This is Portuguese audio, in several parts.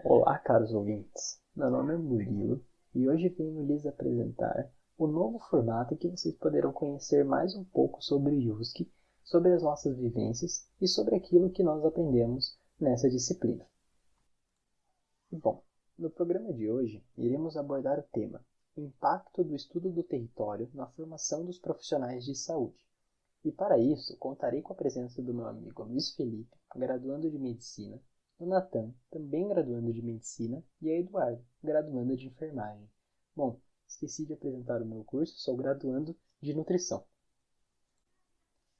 Olá, caros ouvintes. Meu nome é Murilo e hoje venho lhes apresentar o novo formato em que vocês poderão conhecer mais um pouco sobre o USC, sobre as nossas vivências e sobre aquilo que nós aprendemos nessa disciplina. Bom, no programa de hoje iremos abordar o tema Impacto do estudo do território na formação dos profissionais de saúde. E para isso, contarei com a presença do meu amigo Luiz Felipe, graduando de Medicina, do Natan, também graduando de Medicina, e a Eduardo, graduanda de Enfermagem. Bom, esqueci de apresentar o meu curso, sou graduando de Nutrição.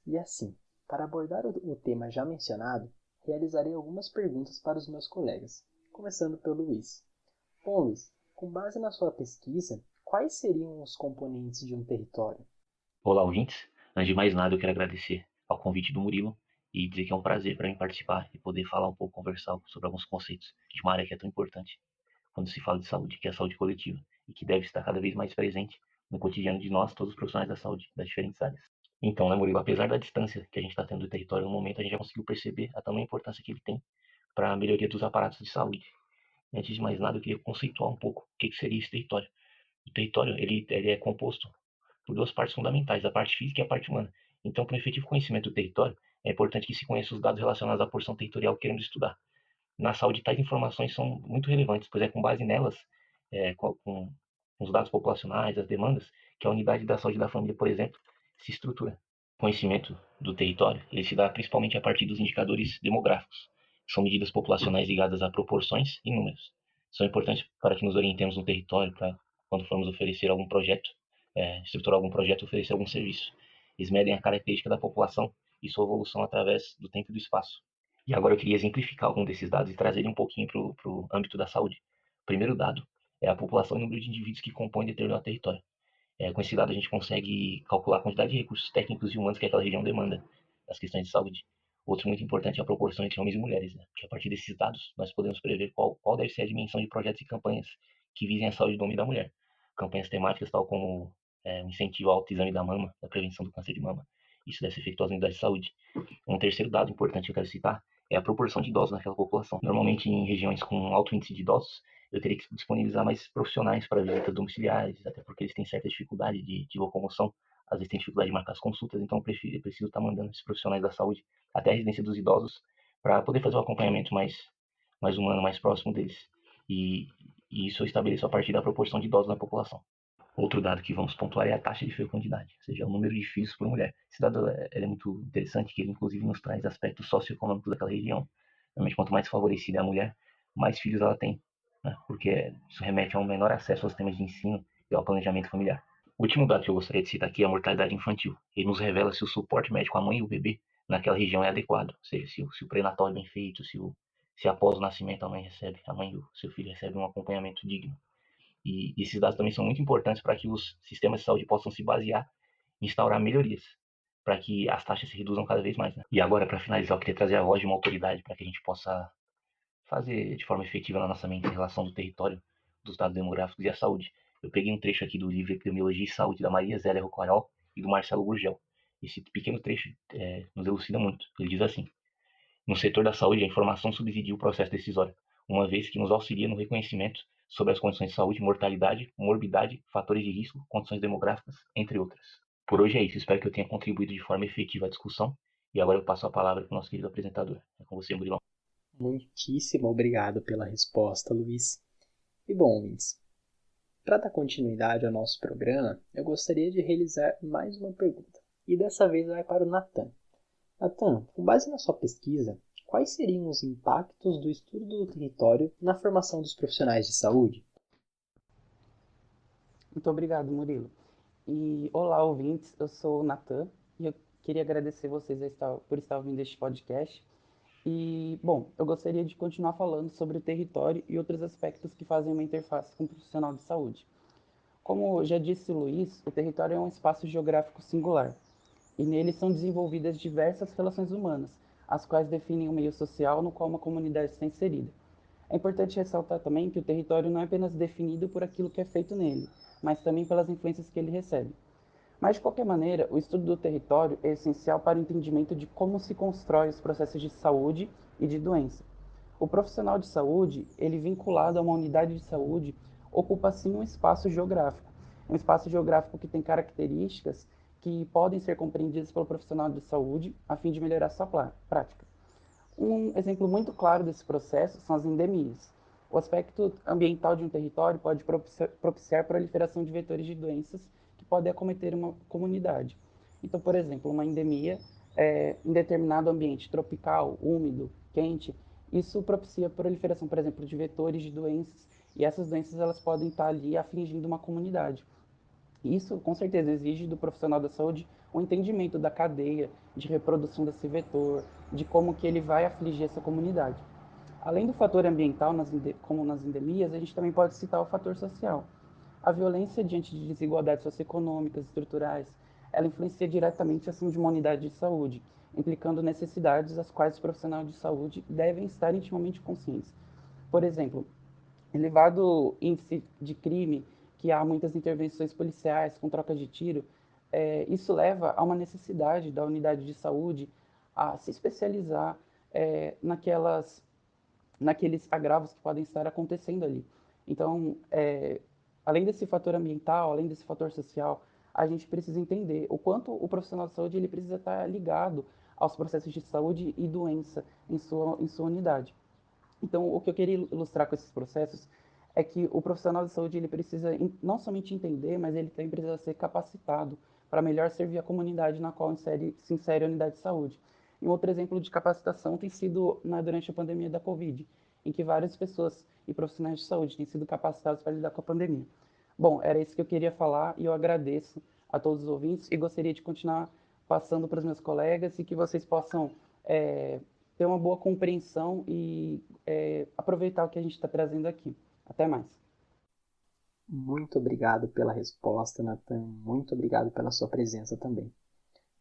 E assim, para abordar o tema já mencionado, realizarei algumas perguntas para os meus colegas, começando pelo Luiz. Bom, Luiz, com base na sua pesquisa, quais seriam os componentes de um território? Olá, ouvintes. Antes de mais nada, eu quero agradecer ao convite do Murilo e dizer que é um prazer para mim participar e poder falar um pouco, conversar sobre alguns conceitos de uma área que é tão importante quando se fala de saúde, que é a saúde coletiva, e que deve estar cada vez mais presente no cotidiano de nós, todos os profissionais da saúde, das diferentes áreas. Então, né, Murilo, apesar da distância que a gente está tendo do território no momento, a gente já conseguiu perceber a tamanha importância que ele tem para a melhoria dos aparatos de saúde. E antes de mais nada, eu queria conceituar um pouco o que seria esse território. O território ele é composto por duas partes fundamentais, a parte física e a parte humana. Então, para o efetivo conhecimento do território, é importante que se conheça os dados relacionados à porção territorial que queremos estudar. Na saúde, tais informações são muito relevantes, pois é com base nelas, com os dados populacionais, as demandas, que a unidade da saúde da família, por exemplo, se estrutura. O conhecimento do território ele se dá principalmente a partir dos indicadores demográficos. São medidas populacionais ligadas a proporções e números. São importantes para que nos orientemos no território, para quando formos oferecer algum projeto, estruturar algum projeto, oferecer algum serviço. Eles medem a característica da população e sua evolução através do tempo e do espaço. E agora eu queria exemplificar algum desses dados e trazer ele um pouquinho para o âmbito da saúde. O primeiro dado é a população e o número de indivíduos que compõem determinado território. Com esse dado a gente consegue calcular a quantidade de recursos técnicos e humanos que aquela região demanda nas questões de saúde. Outro muito importante é a proporção entre homens e mulheres, né? Que a partir desses dados nós podemos prever qual deve ser a dimensão de projetos e campanhas que visem a saúde do homem e da mulher. Campanhas temáticas tal como o incentivo ao autoexame da mama, da prevenção do câncer de mama. Isso deve ser feito às unidades de saúde. Um terceiro dado importante que eu quero citar é a proporção de idosos naquela população. Normalmente, em regiões com alto índice de idosos, eu teria que disponibilizar mais profissionais para visitas domiciliares, até porque eles têm certa dificuldade de locomoção, às vezes têm dificuldade de marcar as consultas, então eu preciso estar mandando esses profissionais da saúde até a residência dos idosos para poder fazer um acompanhamento mais humano, mais próximo deles. E, e isso eu estabeleço a partir da proporção de idosos na população. Outro dado que vamos pontuar é a taxa de fecundidade, ou seja, o número de filhos por mulher. Esse dado é muito interessante, que ele inclusive nos traz aspectos socioeconômicos daquela região. Realmente, quanto mais favorecida é a mulher, mais filhos ela tem, né? Porque isso remete a um menor acesso aos sistemas de ensino e ao planejamento familiar. O último dado que eu gostaria de citar aqui é a mortalidade infantil. Ele nos revela se o suporte médico à mãe e ao bebê naquela região é adequado, ou seja, se o pré-natal é bem feito, se após o nascimento a mãe e o seu filho recebem um acompanhamento digno. E esses dados também são muito importantes para que os sistemas de saúde possam se basear em instaurar melhorias, para que as taxas se reduzam cada vez mais. Né? E agora, para finalizar, eu queria trazer a voz de uma autoridade para que a gente possa fazer de forma efetiva na nossa mente a relação do território, dos dados demográficos e a saúde. Eu peguei um trecho aqui do livro Epidemiologia e Saúde, da Maria Zélia Rocarol e do Marcelo Gurgel. Esse pequeno trecho nos elucida muito. Ele diz assim: no setor da saúde, a informação subsidia o processo decisório, uma vez que nos auxilia no reconhecimento sobre as condições de saúde, mortalidade, morbidade, fatores de risco, condições demográficas, entre outras. Por hoje é isso. Espero que eu tenha contribuído de forma efetiva à discussão. E agora eu passo a palavra para o nosso querido apresentador. É com você, Murilão. Muitíssimo obrigado pela resposta, Luiz. E bom, ouvintes, para dar continuidade ao nosso programa, eu gostaria de realizar mais uma pergunta. E dessa vez vai para o Natan. Natan, com base na sua pesquisa, quais seriam os impactos do estudo do território na formação dos profissionais de saúde? Muito obrigado, Murilo. E olá, ouvintes, eu sou o Natan e eu queria agradecer vocês por estar ouvindo este podcast. E, bom, eu gostaria de continuar falando sobre o território e outros aspectos que fazem uma interface com o profissional de saúde. Como já disse o Luiz, o território é um espaço geográfico singular e nele são desenvolvidas diversas relações humanas, as quais definem o meio social no qual uma comunidade está inserida. É importante ressaltar também que o território não é apenas definido por aquilo que é feito nele, mas também pelas influências que ele recebe. Mas, de qualquer maneira, o estudo do território é essencial para o entendimento de como se constrói os processos de saúde e de doença. O profissional de saúde, ele vinculado a uma unidade de saúde, ocupa sim um espaço geográfico. Um espaço geográfico que tem características que podem ser compreendidas pelo profissional de saúde a fim de melhorar sua prática. Um exemplo muito claro desse processo são as endemias. O aspecto ambiental de um território pode propiciar a proliferação de vetores de doenças que podem acometer uma comunidade. Então, por exemplo, uma endemia em determinado ambiente tropical, úmido, quente, isso propicia a proliferação, por exemplo, de vetores de doenças, e essas doenças elas podem estar ali afligindo uma comunidade. Isso, com certeza, exige do profissional da saúde um entendimento da cadeia de reprodução desse vetor, de como que ele vai afligir essa comunidade. Além do fator ambiental, como nas endemias, a gente também pode citar o fator social. A violência diante de desigualdades socioeconômicas, estruturais, ela influencia diretamente a ação de uma unidade de saúde, implicando necessidades às quais os profissionais de saúde devem estar intimamente conscientes. Por exemplo, elevado índice de crime, que há muitas intervenções policiais com troca de tiro, isso leva a uma necessidade da unidade de saúde a se especializar naqueles agravos que podem estar acontecendo ali. Então, além desse fator ambiental, além desse fator social, a gente precisa entender o quanto o profissional de saúde ele precisa estar ligado aos processos de saúde e doença em sua unidade. Então, o que eu queria ilustrar com esses processos é que o profissional de saúde ele precisa não somente entender, mas ele também precisa ser capacitado para melhor servir a comunidade na qual se insere a unidade de saúde. E um outro exemplo de capacitação tem sido durante a pandemia da Covid, em que várias pessoas e profissionais de saúde têm sido capacitados para lidar com a pandemia. Bom, era isso que eu queria falar e eu agradeço a todos os ouvintes e gostaria de continuar passando para os meus colegas e que vocês possam ter uma boa compreensão e aproveitar o que a gente está trazendo aqui. Até mais. Muito obrigado pela resposta, Nathan. Muito obrigado pela sua presença também.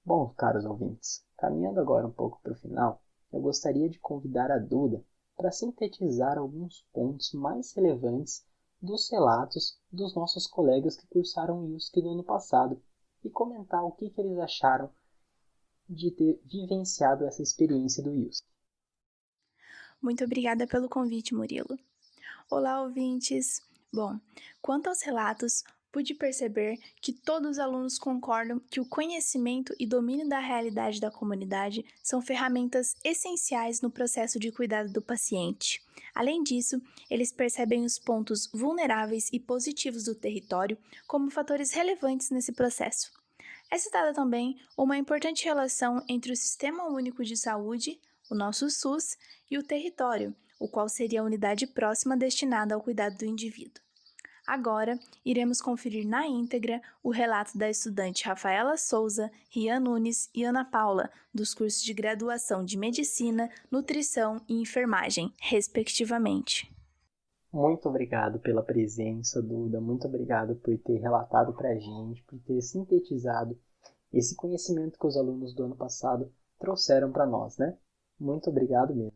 Bom, caros ouvintes, caminhando agora um pouco para o final, eu gostaria de convidar a Duda para sintetizar alguns pontos mais relevantes dos relatos dos nossos colegas que cursaram o IUSC no ano passado e comentar o que eles acharam de ter vivenciado essa experiência do IUSC. Muito obrigada pelo convite, Murilo. Olá, ouvintes! Bom, quanto aos relatos, pude perceber que todos os alunos concordam que o conhecimento e domínio da realidade da comunidade são ferramentas essenciais no processo de cuidado do paciente. Além disso, eles percebem os pontos vulneráveis e positivos do território como fatores relevantes nesse processo. É citada também uma importante relação entre o Sistema Único de Saúde, o nosso SUS, e o território, o qual seria a unidade próxima destinada ao cuidado do indivíduo. Agora, iremos conferir na íntegra o relato da estudante Rafaela Souza, Rian Nunes e Ana Paula, dos cursos de graduação de Medicina, Nutrição e Enfermagem, respectivamente. Muito obrigado pela presença, Duda. Muito obrigado por ter relatado para a gente, por ter sintetizado esse conhecimento que os alunos do ano passado trouxeram para nós, né? Muito obrigado mesmo.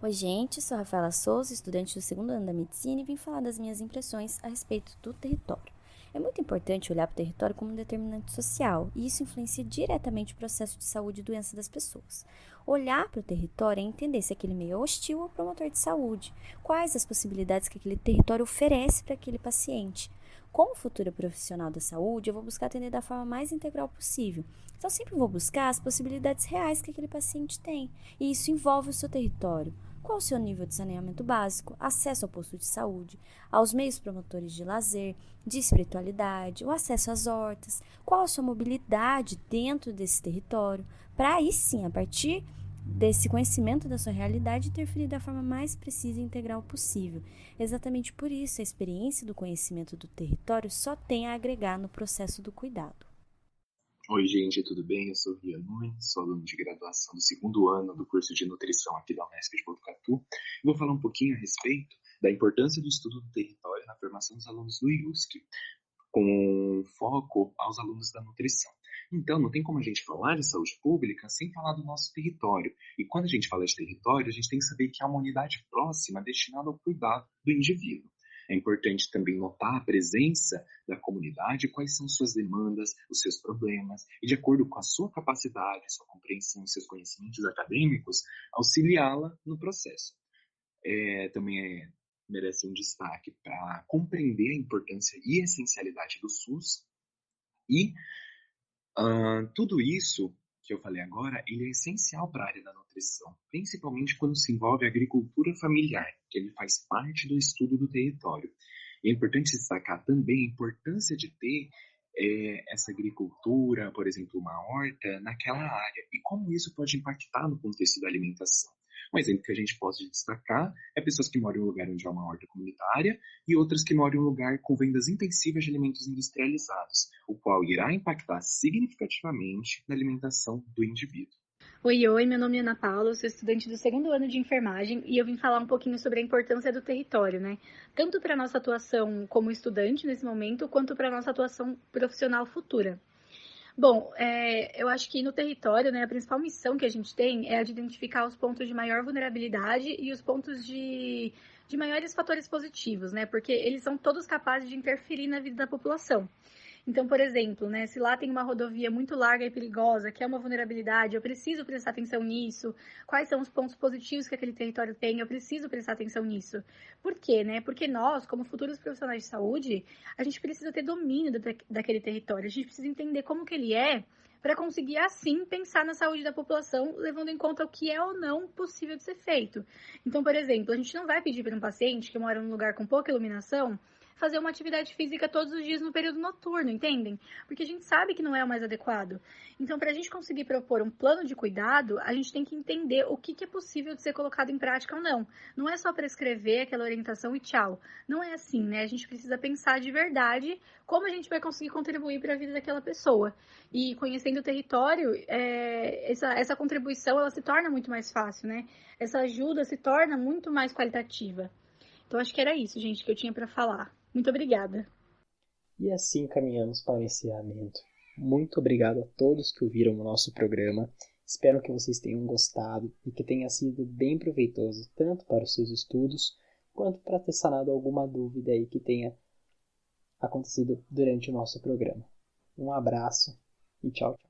Oi, gente, sou Rafaela Souza, estudante do segundo ano da Medicina e vim falar das minhas impressões a respeito do território. É muito importante olhar para o território como um determinante social, e isso influencia diretamente o processo de saúde e doença das pessoas. Olhar para o território é entender se aquele meio é hostil ou promotor de saúde, quais as possibilidades que aquele território oferece para aquele paciente. Como futura profissional da saúde, eu vou buscar atender da forma mais integral possível. Então, sempre vou buscar as possibilidades reais que aquele paciente tem, e isso envolve o seu território. Qual o seu nível de saneamento básico, acesso ao posto de saúde, aos meios promotores de lazer, de espiritualidade, o acesso às hortas, qual a sua mobilidade dentro desse território, para aí sim, a partir desse conhecimento da sua realidade, interferir da forma mais precisa e integral possível. Exatamente por isso, a experiência do conhecimento do território só tem a agregar no processo do cuidado. Oi, gente, tudo bem? Eu sou o Rian Nunes, sou aluno de graduação do segundo ano do curso de nutrição aqui da Unesp de Botucatu. E vou falar um pouquinho a respeito da importância do estudo do território na formação dos alunos do IUSC, com foco aos alunos da nutrição. Então, não tem como a gente falar de saúde pública sem falar do nosso território. E quando a gente fala de território, a gente tem que saber que há uma unidade próxima destinada ao cuidado do indivíduo. É importante também notar a presença da comunidade, quais são suas demandas, os seus problemas, e de acordo com a sua capacidade, sua compreensão e seus conhecimentos acadêmicos, auxiliá-la no processo. Também merece um destaque para compreender a importância e essencialidade do SUS, e tudo isso que eu falei agora, ele é essencial para a área da nutrição, principalmente quando se envolve a agricultura familiar, que ele faz parte do estudo do território. E é importante destacar também a importância de ter essa agricultura, por exemplo, uma horta, naquela área, e como isso pode impactar no contexto da alimentação. Um exemplo que a gente pode destacar é pessoas que moram em um lugar onde há uma horta comunitária e outras que moram em um lugar com vendas intensivas de alimentos industrializados, o qual irá impactar significativamente na alimentação do indivíduo. Oi, meu nome é Ana Paula, eu sou estudante do segundo ano de enfermagem e eu vim falar um pouquinho sobre a importância do território, né? Tanto para a nossa atuação como estudante nesse momento, quanto para a nossa atuação profissional futura. Bom, eu acho que no território, né, a principal missão que a gente tem é a de identificar os pontos de maior vulnerabilidade e os pontos de maiores fatores positivos, né, porque eles são todos capazes de interferir na vida da população. Então, por exemplo, né, se lá tem uma rodovia muito larga e perigosa, que é uma vulnerabilidade, eu preciso prestar atenção nisso. Quais são os pontos positivos que aquele território tem? Eu preciso prestar atenção nisso. Por quê, né? Porque nós, como futuros profissionais de saúde, a gente precisa ter domínio daquele território. A gente precisa entender como que ele é para conseguir, assim, pensar na saúde da população, levando em conta o que é ou não possível de ser feito. Então, por exemplo, a gente não vai pedir para um paciente que mora num lugar com pouca iluminação fazer uma atividade física todos os dias no período noturno, entendem? Porque a gente sabe que não é o mais adequado. Então, para a gente conseguir propor um plano de cuidado, a gente tem que entender o que é possível de ser colocado em prática ou não. Não é só prescrever aquela orientação e tchau. Não é assim, né? A gente precisa pensar de verdade como a gente vai conseguir contribuir para a vida daquela pessoa. E conhecendo o território, essa contribuição ela se torna muito mais fácil, né? Essa ajuda se torna muito mais qualitativa. Então, acho que era isso, gente, que eu tinha para falar. Muito obrigada. E assim caminhamos para o encerramento. Muito obrigado a todos que ouviram o nosso programa. Espero que vocês tenham gostado e que tenha sido bem proveitoso tanto para os seus estudos quanto para ter sanado alguma dúvida aí que tenha acontecido durante o nosso programa. Um abraço e tchau, tchau.